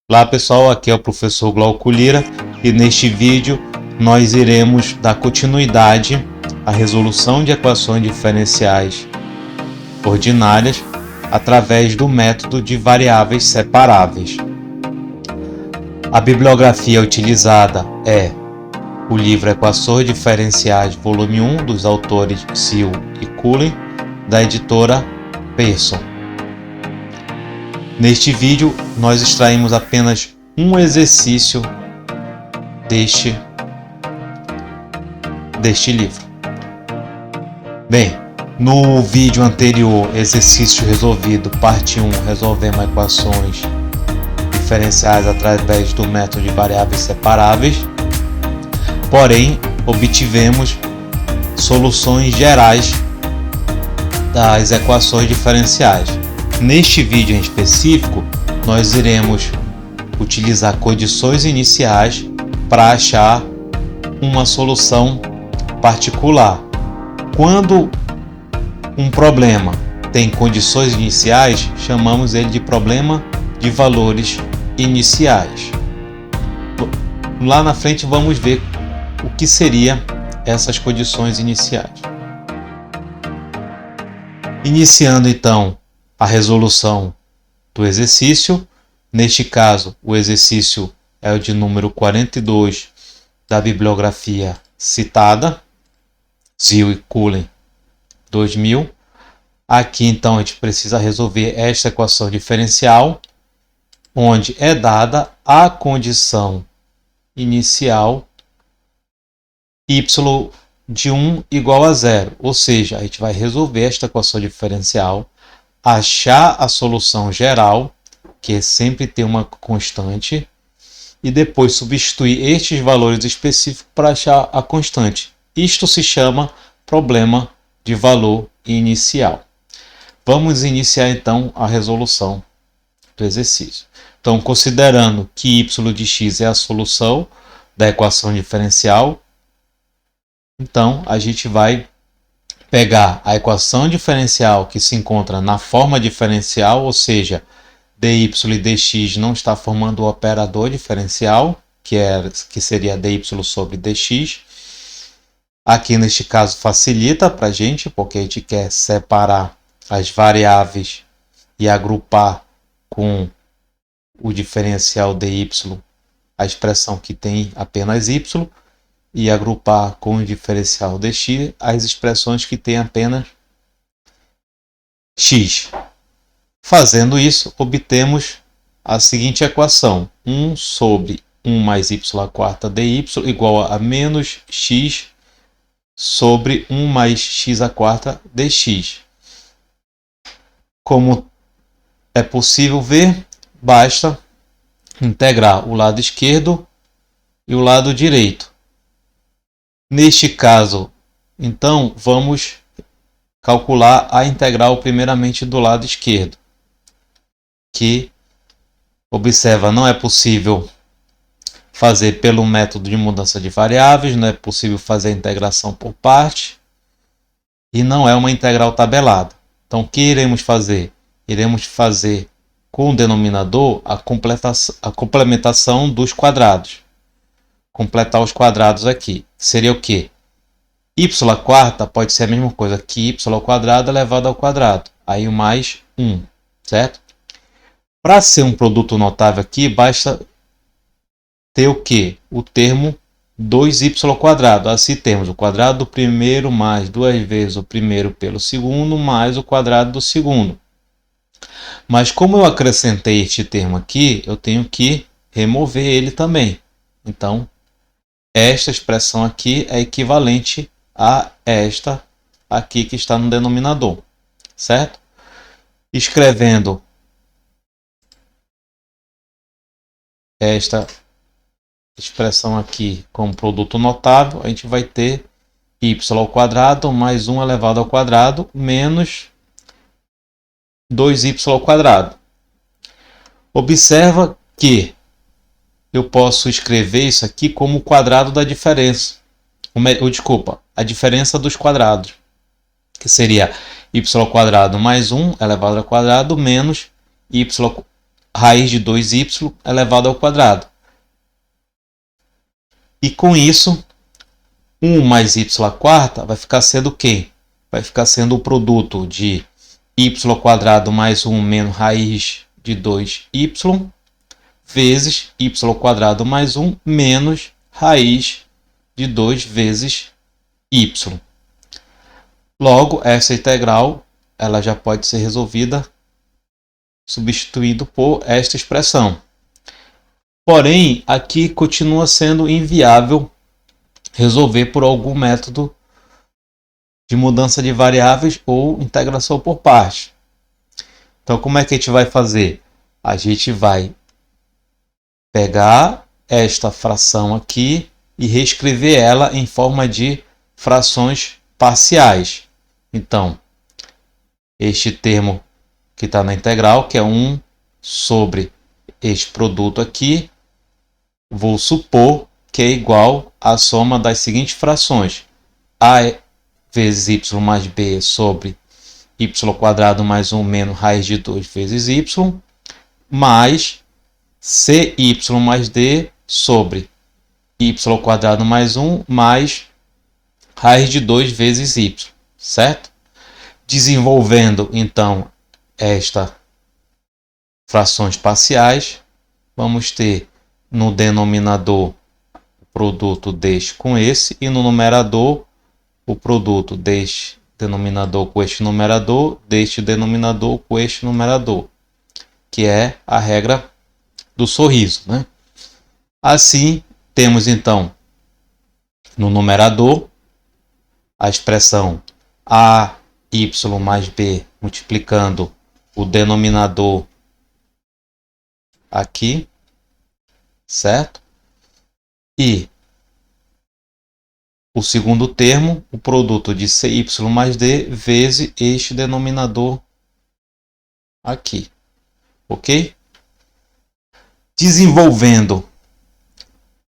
Olá pessoal, aqui é o professor Glauco Lira e neste vídeo nós iremos dar continuidade à resolução de equações diferenciais ordinárias através do método de variáveis separáveis. A bibliografia utilizada é o livro Equações Diferenciais, volume 1, dos autores Ziel e Cullen, da editora Pearson. Neste vídeo, nós extraímos apenas um exercício deste livro. Bem, no vídeo anterior, exercício resolvido, parte 1, resolvemos equações diferenciais através do método de variáveis separáveis, porém, obtivemos soluções gerais das equações diferenciais. Neste vídeo em específico, nós iremos utilizar condições iniciais para achar uma solução particular. Quando um problema tem condições iniciais, chamamos ele de problema de valores iniciais. Lá na frente vamos ver o que seriam essas condições iniciais. Iniciando então a resolução do exercício. Neste caso, o exercício é o de número 42 da bibliografia citada, Ziel e Cullen, 2000. Aqui, então, a gente precisa resolver esta equação diferencial, onde é dada a condição inicial y de 1 igual a 0. Ou seja, a gente vai resolver esta equação diferencial, achar a solução geral, que é sempre ter uma constante, e depois substituir estes valores específicos para achar a constante. Isto se chama problema de valor inicial. Vamos iniciar então a resolução do exercício. Então, considerando que y de x é a solução da equação diferencial, então a gente vai pegar a equação diferencial que se encontra na forma diferencial, ou seja, dy e dx não está formando o operador diferencial, que seria dy sobre dx. Aqui neste caso facilita para a gente, porque a gente quer separar as variáveis e agrupar com o diferencial dy a expressão que tem apenas y, e agrupar com o diferencial dx as expressões que têm apenas x. Fazendo isso, obtemos a seguinte equação: 1 sobre 1 mais y² dy igual a menos x sobre 1 mais x² dx. Como é possível ver, basta integrar o lado esquerdo e o lado direito. Neste caso, então, vamos calcular a integral primeiramente do lado esquerdo, que, observa, não é possível fazer pelo método de mudança de variáveis, não é possível fazer a integração por parte, e não é uma integral tabelada. Então, o que iremos fazer? Iremos fazer com o denominador a complementação dos quadrados. Completar os quadrados aqui. Seria o quê? Y² pode ser a mesma coisa que y² elevado ao quadrado. Aí o mais 1, certo? Para ser um produto notável aqui, basta ter o quê? O termo 2y². Assim temos o quadrado do primeiro mais 2 vezes o primeiro pelo segundo mais o quadrado do segundo. Mas como eu acrescentei este termo aqui, eu tenho que remover ele também. Então, esta expressão aqui é equivalente a esta aqui que está no denominador, certo? Escrevendo esta expressão aqui como produto notável, a gente vai ter y² mais 1 elevado ao quadrado menos 2y². Observa que eu posso escrever isso aqui como o quadrado da diferença. Desculpa, a diferença dos quadrados, que seria y² mais 1 elevado ao quadrado menos y raiz de 2y elevado ao quadrado. E com isso, 1 mais y à quarta vai ficar sendo o quê? Vai ficar sendo o produto de y² mais 1 menos raiz de 2y vezes y² mais 1 menos raiz de 2 vezes y. Logo, essa integral ela já pode ser resolvida substituindo por esta expressão. Porém, aqui continua sendo inviável resolver por algum método de mudança de variáveis ou integração por partes. Então, como é que a gente vai fazer? A gente vai pegar esta fração aqui e reescrever ela em forma de frações parciais. Então, este termo que está na integral, que é 1 sobre este produto aqui, vou supor que é igual à soma das seguintes frações: a vezes y mais b sobre y² mais 1 menos raiz de 2 vezes y, mais cy mais d sobre y² mais 1 mais raiz de 2 vezes y, certo? Desenvolvendo, então, estas frações parciais, vamos ter no denominador o produto deste com esse e no numerador o produto deste denominador com este numerador, deste denominador com este numerador, que é a regra do sorriso, né? Assim, temos então no numerador a expressão ay mais b multiplicando o denominador aqui, certo? E o segundo termo, o produto de cy mais d vezes este denominador aqui, ok? Desenvolvendo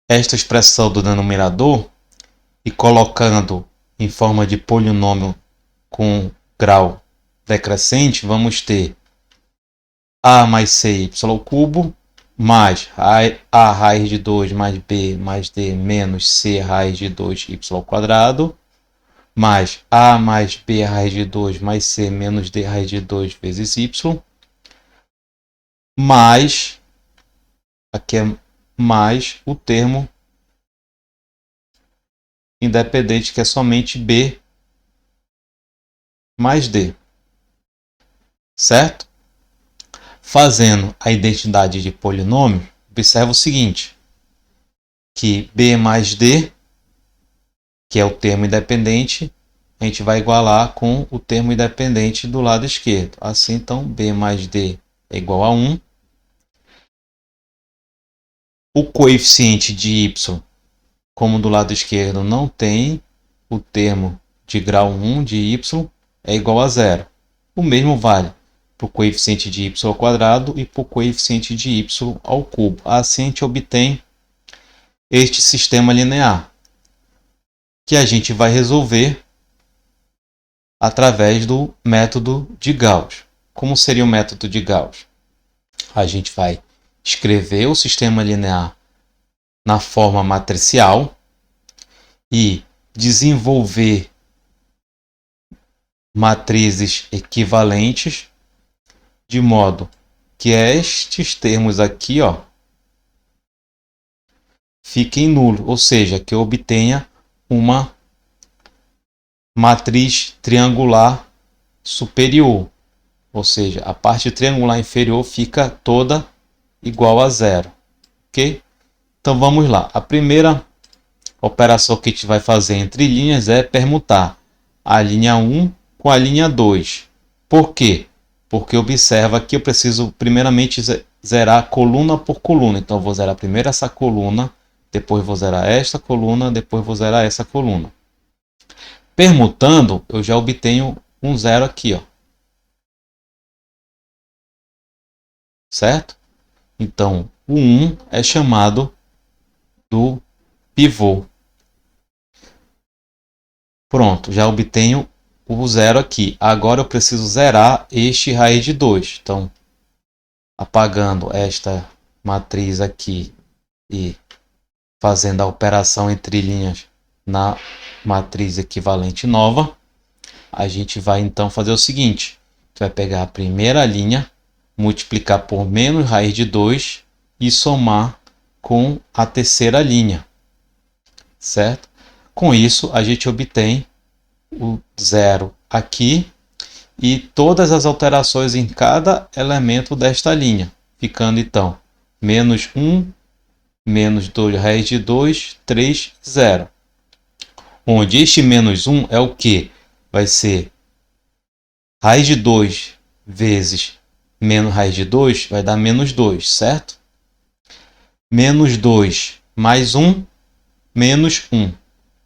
esta expressão do denominador e colocando em forma de polinômio com grau decrescente, vamos ter a mais cy cubo mais a raiz de 2 mais b mais d menos c raiz de 2y² mais a mais b raiz de 2 mais c menos d raiz de 2 vezes y, mais, aqui é mais o termo independente, que é somente b mais d, certo? Fazendo a identidade de polinômio, observa o seguinte, que b mais d, que é o termo independente, a gente vai igualar com o termo independente do lado esquerdo. Assim, então, b mais d é igual a 1. O coeficiente de y, como do lado esquerdo não tem o termo de grau 1 de y, é igual a 0. O mesmo vale para o coeficiente de y² e para o coeficiente de y ao cubo. Assim a gente obtém este sistema linear, que a gente vai resolver através do método de Gauss. Como seria o método de Gauss? A gente vai escrever o sistema linear na forma matricial e desenvolver matrizes equivalentes, de modo que estes termos aqui, ó, fiquem nulos, ou seja, que eu obtenha uma matriz triangular superior, ou seja, a parte triangular inferior fica toda igual a 0, ok? Então vamos lá, a primeira operação que a gente vai fazer entre linhas é permutar a linha 1 com a linha 2. Por quê? Porque observa que eu preciso primeiramente zerar coluna por coluna. Então eu vou zerar primeiro essa coluna, depois vou zerar esta coluna, depois vou zerar essa coluna. Permutando, eu já obtenho um zero aqui, ó. Certo? Então, o 1 é chamado do pivô. Pronto, já obtenho o zero aqui. Agora eu preciso zerar este raiz de 2. Então, apagando esta matriz aqui e fazendo a operação entre linhas na matriz equivalente nova, a gente vai então fazer o seguinte: vai pegar a primeira linha, multiplicar por menos raiz de 2 e somar com a terceira linha, certo? Com isso, a gente obtém o zero aqui e todas as alterações em cada elemento desta linha, ficando então menos 1, menos 2 raiz de 2, 3, 0. Onde este menos 1 é o que? Vai ser raiz de 2 vezes menos raiz de 2 vai dar menos 2, certo? Menos 2 mais 1, menos 1.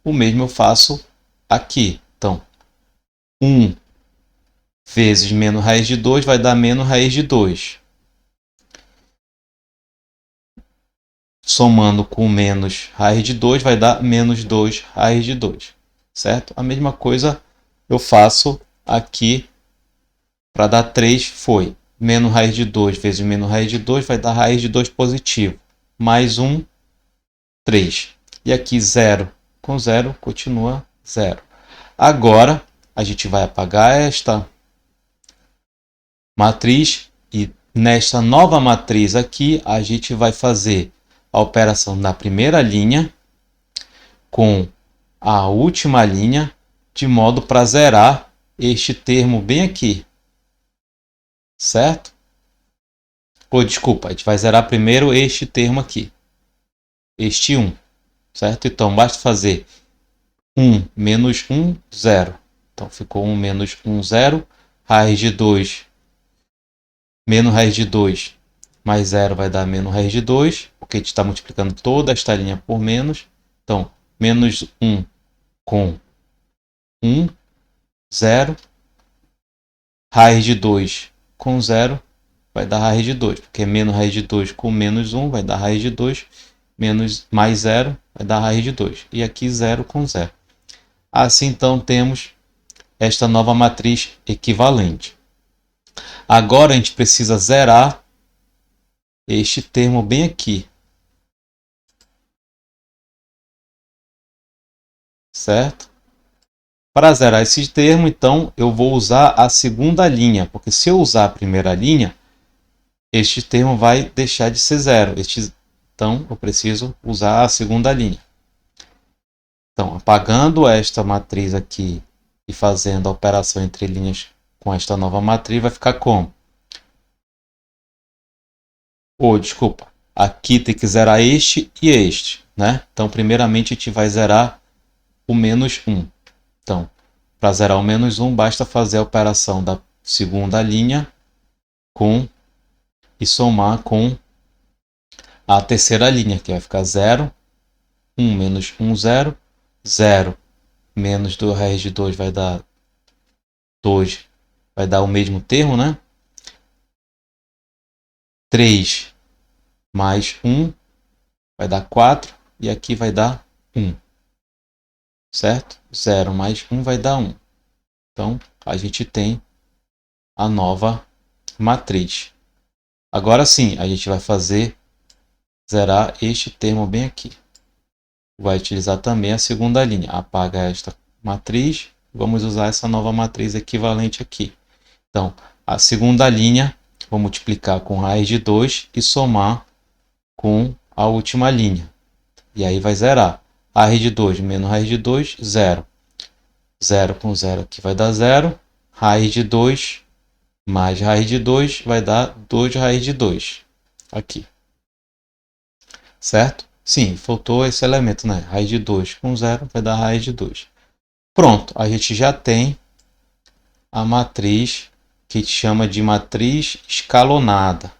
O mesmo eu faço aqui. Então, 1 vezes menos raiz de 2 vai dar menos raiz de 2. Somando com menos raiz de 2 vai dar menos 2 raiz de 2. Certo? A mesma coisa eu faço aqui para dar 3 foi menos raiz de 2 vezes menos raiz de 2 vai dar raiz de 2 positivo. Mais 1, 3. E aqui 0 com 0 continua 0. Agora a gente vai apagar esta matriz e nesta nova matriz aqui a gente vai fazer a operação na primeira linha com a última linha de modo para zerar este termo bem aqui. Certo? Ou desculpa, a gente vai zerar primeiro este termo aqui. Este 1. Certo? Então basta fazer 1 menos 1, 0. Então ficou 1 menos 1, 0. Raiz de 2 menos raiz de 2 mais 0 vai dar menos raiz de 2, porque a gente está multiplicando toda esta linha por menos. Então, menos 1 com 1, 0. Raiz de 2 com 0 vai dar raiz de 2, porque menos raiz de 2 com menos 1 vai dar raiz de 2, menos mais 0 vai dar raiz de 2. E aqui 0 com 0. Assim, então, temos esta nova matriz equivalente. Agora, a gente precisa zerar este termo bem aqui. Certo? Para zerar esse termo, então, eu vou usar a segunda linha, porque se eu usar a primeira linha, este termo vai deixar de ser zero. Então, eu preciso usar a segunda linha. Então, apagando esta matriz aqui e fazendo a operação entre linhas com esta nova matriz, vai ficar como? Desculpa, aqui tem que zerar este e este, né? Então, primeiramente, a gente vai zerar o menos 1. Então, para zerar o menos 1, basta fazer a operação da segunda linha e somar com a terceira linha, que vai ficar 0, 1 menos 1, 0, 0 menos 2 raiz de 2 vai dar 2, vai dar o mesmo termo, né? 3 mais 1 vai dar 4 e aqui vai dar 1. Certo? 0 mais 1 vai dar 1. Então, a gente tem a nova matriz. Agora sim, a gente vai zerar este termo bem aqui. Vai utilizar também a segunda linha. Apaga esta matriz. Vamos usar essa nova matriz equivalente aqui. Então, a segunda linha, vou multiplicar com raiz de 2 e somar com a última linha. E aí vai zerar. Raiz de 2 menos raiz de 2, 0. 0 com 0 aqui vai dar 0. Raiz de 2 mais raiz de 2 vai dar 2 raiz de 2. Aqui. Certo? Sim, faltou esse elemento, né? Raiz de 2 com 0 vai dar raiz de 2. Pronto, a gente já tem a matriz que a gente chama de matriz escalonada,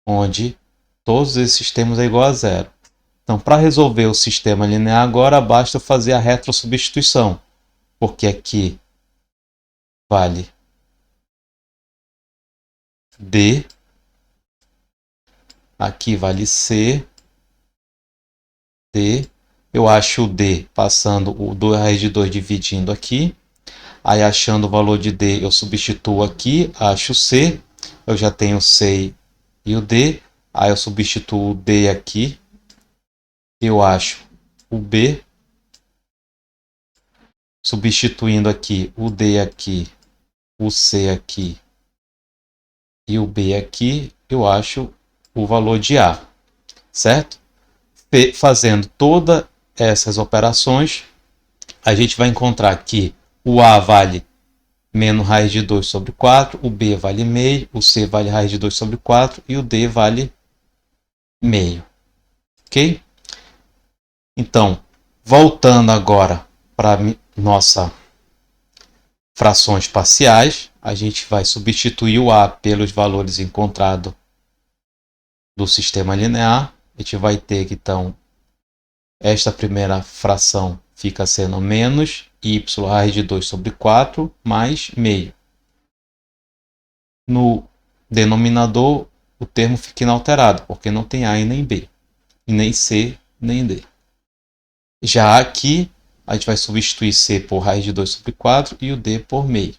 onde todos esses termos é igual a 0. Então, para resolver o sistema linear agora, basta fazer a retrosubstituição, porque aqui vale D, aqui vale C, D, eu acho o D passando o 2 raiz de 2 dividindo aqui, aí achando o valor de D eu substituo aqui, acho C, eu já tenho o C e o D. Aí eu substituo o D aqui. Eu acho o B. Substituindo aqui o D aqui, o C aqui e o B aqui, eu acho o valor de A, certo? Fazendo todas essas operações, a gente vai encontrar que o A vale menos raiz de 2 sobre 4, o B vale meio, o C vale raiz de 2 sobre 4 e o D vale meio. Ok? Então, voltando agora para nossa frações parciais, a gente vai substituir o A pelos valores encontrados do sistema linear. A gente vai ter que, então, esta primeira fração fica sendo menos y raiz de 2 sobre 4 mais meio. No denominador, o termo fica inalterado, porque não tem A e nem B, e nem C nem D. Já aqui, a gente vai substituir C por raiz de 2 sobre 4 e o D por meio.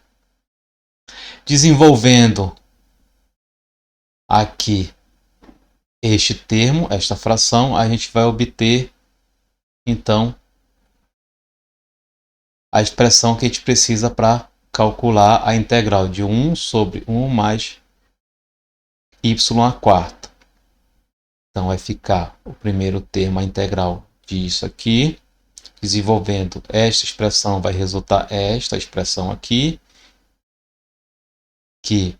Desenvolvendo aqui este termo, esta fração, a gente vai obter, então, a expressão que a gente precisa para calcular a integral de 1 sobre 1 mais y à quarta. Então, vai ficar o primeiro termo, a integral disso aqui. Desenvolvendo esta expressão, vai resultar esta expressão aqui, que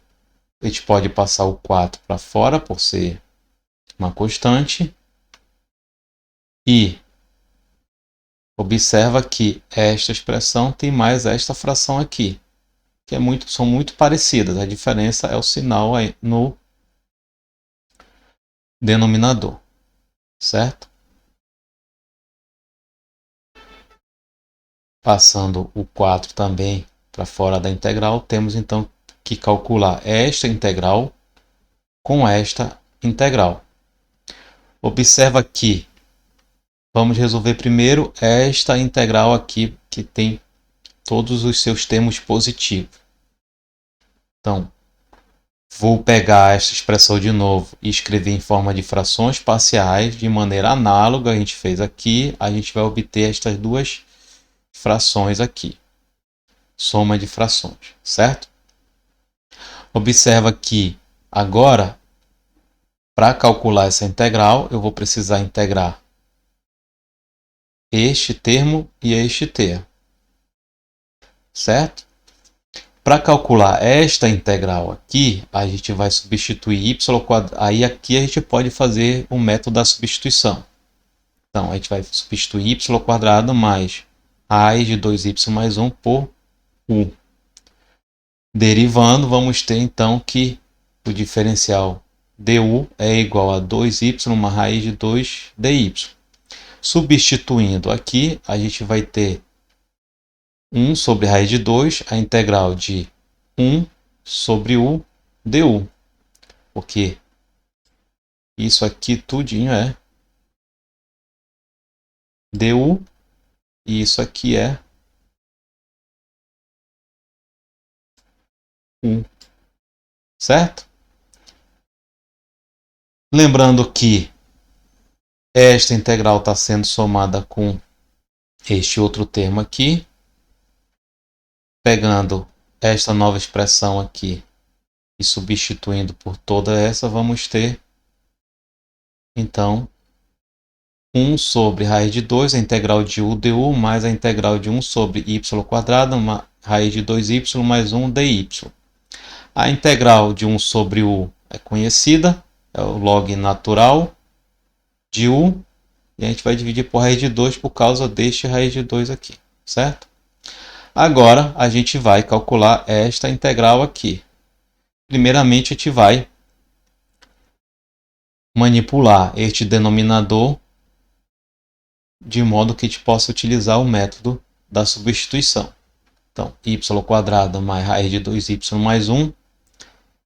a gente pode passar o 4 para fora, por ser uma constante. E observa que esta expressão tem mais esta fração aqui, que são muito parecidas. A diferença é o sinal aí no denominador, certo? Passando o 4 também para fora da integral, temos então que calcular esta integral com esta integral. Observa que vamos resolver primeiro esta integral aqui, que tem todos os seus termos positivos. Então, vou pegar esta expressão de novo e escrever em forma de frações parciais, de maneira análoga, a gente fez aqui, a gente vai obter estas duas frações aqui. Soma de frações, certo? Observa que agora, para calcular essa integral, eu vou precisar integrar este termo e este termo, certo? Para calcular esta integral aqui, a gente vai substituir y quadrado. Aí aqui a gente pode fazer o método da substituição. Então, a gente vai substituir y quadrado mais raiz de 2y mais 1 por u. Derivando, vamos ter então que o diferencial du é igual a 2y uma raiz de 2dy. Substituindo aqui, a gente vai ter 1 sobre raiz de 2, a integral de 1 sobre u du. Porque isso aqui tudinho é du e isso aqui é 1. Certo? Lembrando que esta integral está sendo somada com este outro termo aqui. Pegando esta nova expressão aqui e substituindo por toda essa, vamos ter, então, 1 sobre raiz de 2, a integral de u du, mais a integral de 1 sobre y quadrado, uma raiz de 2y mais 1 dy. A integral de 1 sobre u é conhecida, é o log natural de u, e a gente vai dividir por raiz de 2 por causa deste raiz de 2 aqui, certo? Agora, a gente vai calcular esta integral aqui. Primeiramente, a gente vai manipular este denominador de modo que a gente possa utilizar o método da substituição. Então, y quadrado mais raiz de 2y mais 1,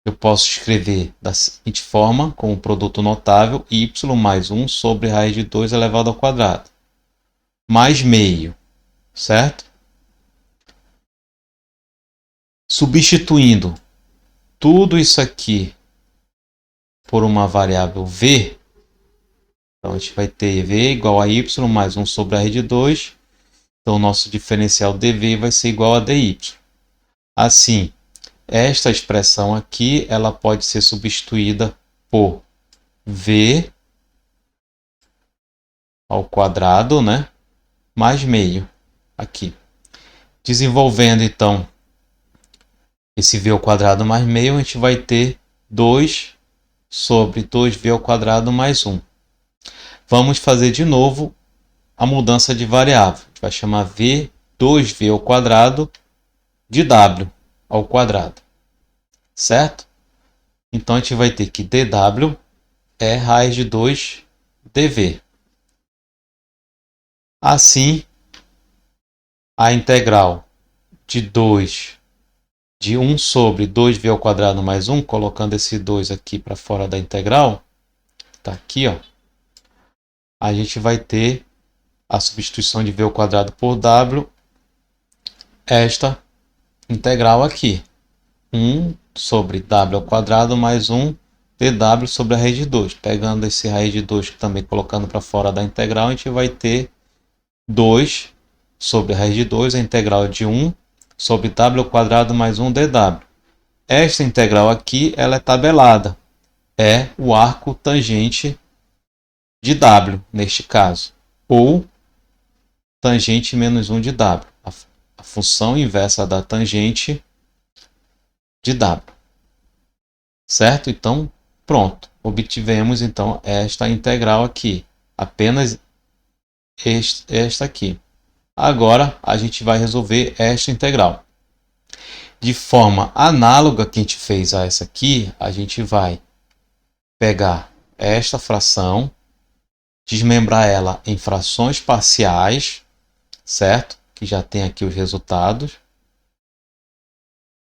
eu posso escrever da seguinte forma, com o produto notável, y mais 1 sobre raiz de 2 elevado ao quadrado, mais meio, certo? Substituindo tudo isso aqui por uma variável v, então a gente vai ter v igual a y mais 1 sobre a rede 2. Então, o nosso diferencial dv vai ser igual a dy. Assim, esta expressão aqui ela pode ser substituída por v ao quadrado, né, mais meio aqui. Desenvolvendo, então, esse v ao quadrado mais meio, a gente vai ter 2 sobre 2v ao quadrado mais 1. Vamos fazer de novo a mudança de variável. A gente vai chamar v 2v ao quadrado de w ao quadrado. Certo? Então, a gente vai ter que dw é raiz de 2 dv. Assim, a integral de 1 sobre 2v ao quadrado mais 1, colocando esse 2 aqui para fora da integral, está aqui, ó, a gente vai ter a substituição de v ao quadrado por w, esta integral aqui, 1 sobre w ao quadrado mais 1 dw sobre a raiz de 2. Pegando esse raiz de 2 também colocando para fora da integral, a gente vai ter 2 sobre a raiz de 2, a integral de 1 sobre w ao quadrado mais 1 dw. Esta integral aqui ela é tabelada, é o arco tangente de w, neste caso, ou tangente menos 1 de w, a função inversa da tangente de w. Certo? Então, pronto, obtivemos então esta integral aqui, apenas esta aqui. Agora, a gente vai resolver esta integral. De forma análoga que a gente fez a essa aqui, a gente vai pegar esta fração, desmembrar ela em frações parciais, certo? Que já tem aqui os resultados,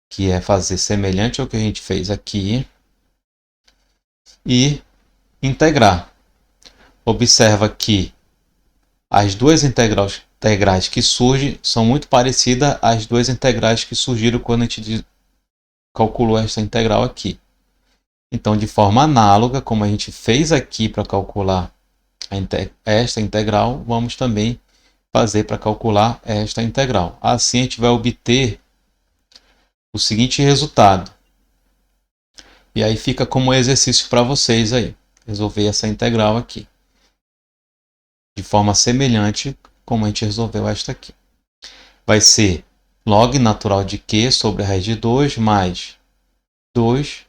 que é fazer semelhante ao que a gente fez aqui, e integrar. Observa que as duas integrais que surgem são muito parecidas às duas integrais que surgiram quando a gente calculou esta integral aqui. Então, de forma análoga, como a gente fez aqui para calcular esta integral, vamos também fazer para calcular esta integral. Assim, a gente vai obter o seguinte resultado. E aí fica como exercício para vocês aí, resolver essa integral aqui. De forma semelhante como a gente resolveu esta aqui. Vai ser log natural de Q sobre a raiz de 2 mais 2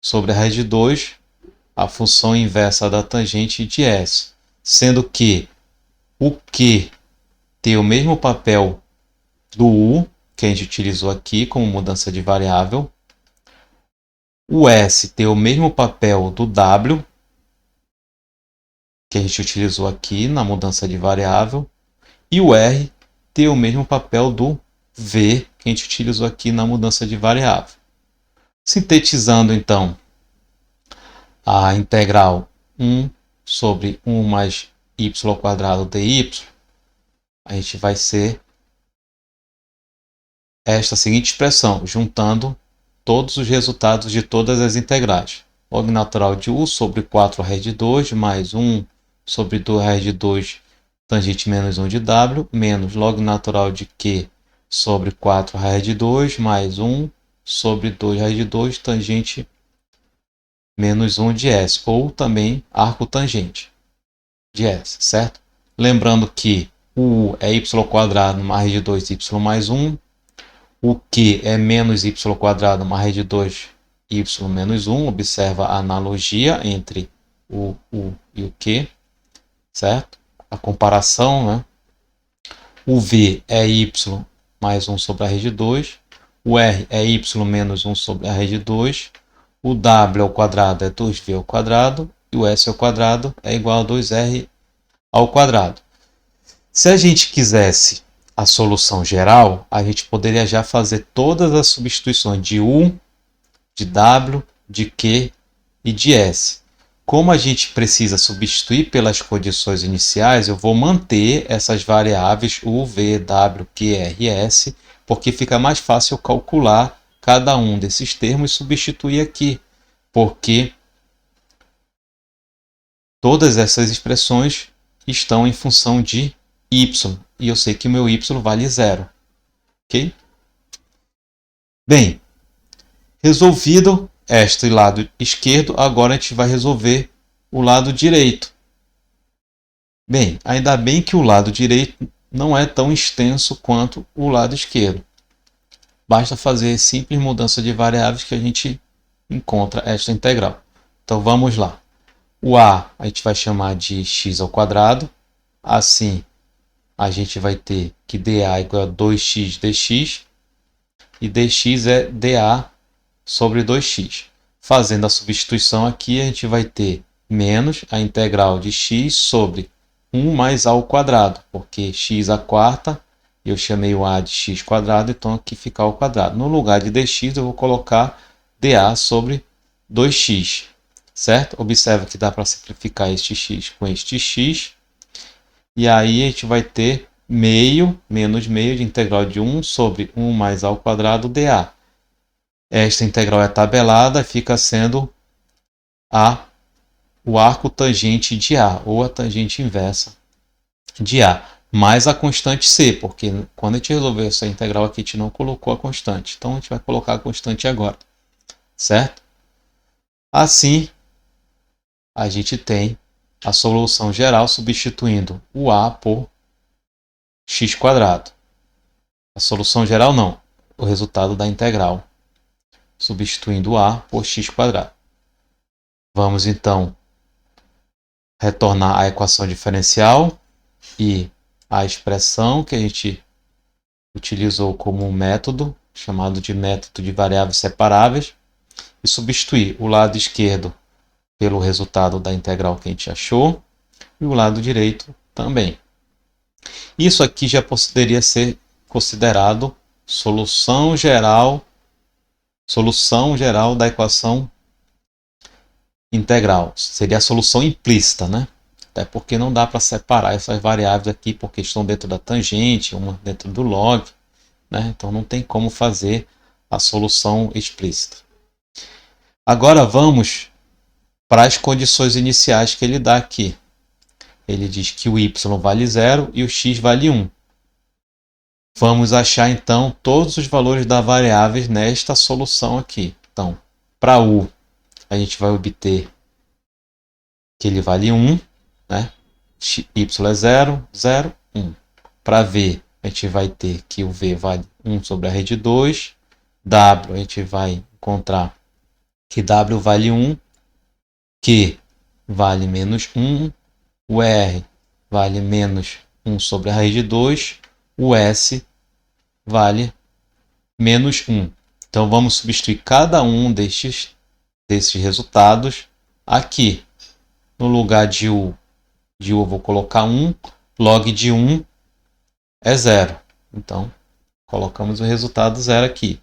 sobre a raiz de 2, a função inversa da tangente de S. Sendo que o Q tem o mesmo papel do U, que a gente utilizou aqui como mudança de variável. O S tem o mesmo papel do W, que a gente utilizou aqui na mudança de variável, e o R tem o mesmo papel do V, que a gente utilizou aqui na mudança de variável. Sintetizando, então, a integral 1 sobre 1 mais y ao quadrado dy, a gente vai ser esta seguinte expressão, juntando todos os resultados de todas as integrais. Log natural de U sobre 4 raiz de 2 mais 1 sobre 2 raiz de 2 tangente menos 1 de W, menos log natural de Q sobre 4 raiz de 2 mais 1 sobre 2 raiz de 2 tangente menos 1 de S, ou também arco tangente de S, certo? Lembrando que o U é y ao quadrado mais raiz de 2 y mais 1, o Q é menos y ao quadrado mais raiz de 2 y menos 1, observa a analogia entre o U e o Q, certo? A comparação, né? O V é y mais 1 sobre a raiz de 2, o R é y menos 1 sobre a raiz de 2, o W ao quadrado é 2V ao quadrado, e o S ao quadrado é igual a 2R ao quadrado. Se a gente quisesse a solução geral, a gente poderia já fazer todas as substituições de U, de W, de Q e de S. Como a gente precisa substituir pelas condições iniciais, eu vou manter essas variáveis U, V, W, Q, R e S, porque fica mais fácil calcular cada um desses termos e substituir aqui, porque todas essas expressões estão em função de y, e eu sei que o meu y vale 0. Ok? Bem, resolvido este lado esquerdo, agora a gente vai resolver o lado direito. Bem, ainda bem que o lado direito não é tão extenso quanto o lado esquerdo. Basta fazer simples mudança de variáveis que a gente encontra esta integral. Então vamos lá. O a gente vai chamar de x ao quadrado. Assim, a gente vai ter que dA igual a 2x dx. E dx é dA sobre 2x. Fazendo a substituição aqui, a gente vai ter menos a integral de x sobre 1 mais a ao quadrado, porque x à quarta, eu chamei o a de x quadrado, então aqui fica ao quadrado. No lugar de dx, eu vou colocar dA sobre 2x, certo? Observa que dá para simplificar este x com este x, e aí a gente vai ter meio, menos meio de integral de 1 sobre 1 mais a ao quadrado dA. Esta integral é tabelada, fica sendo o arco tangente de A, ou a tangente inversa de A, mais a constante C, porque quando a gente resolveu essa integral aqui, a gente não colocou a constante. Então, a gente vai colocar a constante agora, certo? Assim, a gente tem a solução geral substituindo o A por x quadrado. A solução geral não, o resultado da integral, substituindo o A por x quadrado. Vamos, então, retornar à equação diferencial e a expressão que a gente utilizou como um método, chamado de método de variáveis separáveis, e substituir o lado esquerdo pelo resultado da integral que a gente achou, e o lado direito também. Isso aqui já poderia ser considerado solução geral da equação integral. Seria a solução implícita, né? Até porque não dá para separar essas variáveis aqui, porque estão dentro da tangente, uma dentro do log, né? Então não tem como fazer a solução explícita. Agora vamos para as condições iniciais que ele dá aqui. Ele diz que o y vale 0 e o x vale 1. Vamos achar então todos os valores das variáveis nesta solução aqui. Então, para u, a gente vai obter que ele vale 1, né? Y é 0, 0, 1. Para v, a gente vai ter que o v vale 1 sobre a rede 2. W, a gente vai encontrar que w vale 1. Q vale menos 1. O R vale menos 1 sobre a raiz de 2. O S vale menos 1. Então, vamos substituir cada um desses resultados aqui. No lugar de u eu vou colocar 1. Log de 1 é 0. Então, colocamos o resultado 0 aqui.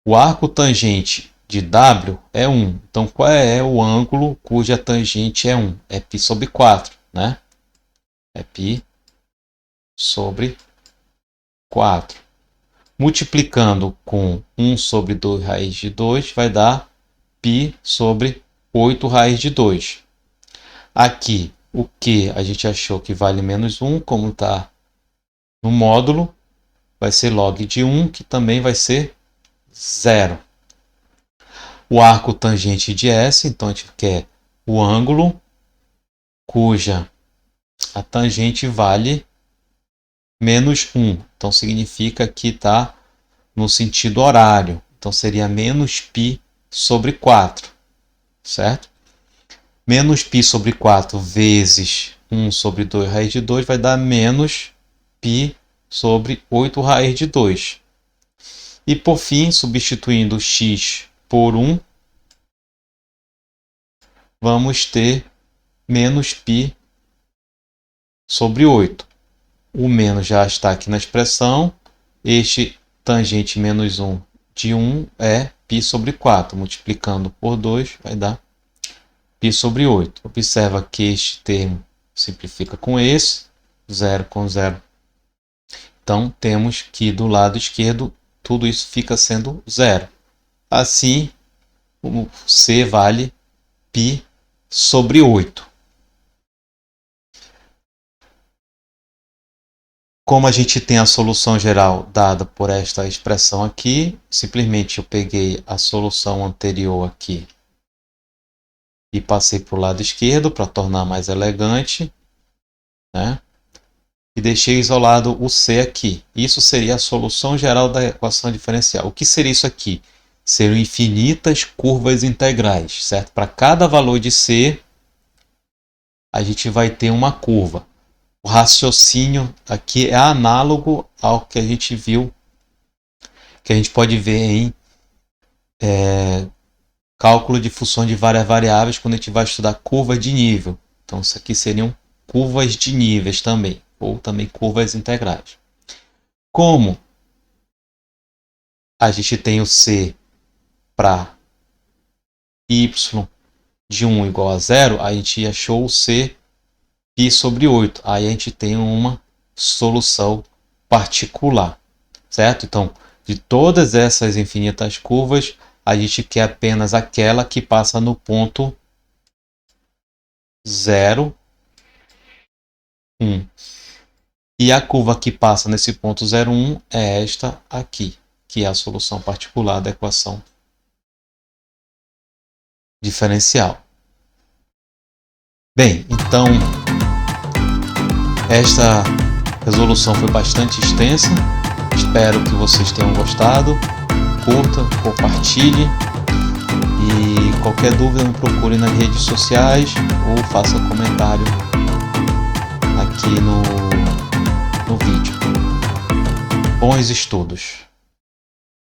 O arco tangente de W é 1. Então, qual é o ângulo cuja tangente é 1? É π sobre 4, né? É π sobre 4. Multiplicando com 1 sobre 2 raiz de 2, vai dar π sobre 8 raiz de 2. Aqui, o Q a gente achou que vale menos 1, como está no módulo, vai ser log de 1, que também vai ser 0. O arco tangente de S, então a gente quer o ângulo cuja a tangente vale menos 1. Então significa que está no sentido horário. Então seria menos π sobre 4, certo? Menos π sobre 4 vezes 1 sobre 2 raiz de 2 vai dar menos π sobre 8 raiz de 2. E por fim, substituindo x por 1, vamos ter menos π sobre 8. O menos já está aqui na expressão. Este tangente menos 1 de 1 é π sobre 4. Multiplicando por 2 vai dar π sobre 8. Observa que este termo simplifica com esse. 0 com 0. Então, temos que do lado esquerdo tudo isso fica sendo zero. Assim, o C vale π sobre 8. Como a gente tem a solução geral dada por esta expressão aqui, simplesmente eu peguei a solução anterior aqui e passei para o lado esquerdo para tornar mais elegante, né? E deixei isolado o C aqui. Isso seria a solução geral da equação diferencial. O que seria isso aqui? Seriam infinitas curvas integrais, certo? Para cada valor de C, a gente vai ter uma curva. O raciocínio aqui é análogo ao que a gente viu, que a gente pode ver em cálculo de função de várias variáveis quando a gente vai estudar curva de nível. Então, isso aqui seriam curvas de níveis também, ou também curvas integrais. Como a gente tem o C para y de 1 igual a 0, a gente achou o C π sobre 8. Aí a gente tem uma solução particular, certo? Então, de todas essas infinitas curvas, a gente quer apenas aquela que passa no ponto 0, 1. E a curva que passa nesse ponto 0, 1 é esta aqui, que é a solução particular da equação diferencial. Bem, então esta resolução foi bastante extensa. Espero que vocês tenham gostado. Curta, compartilhe e qualquer dúvida me procure nas redes sociais ou faça comentário aqui no vídeo. Bons estudos!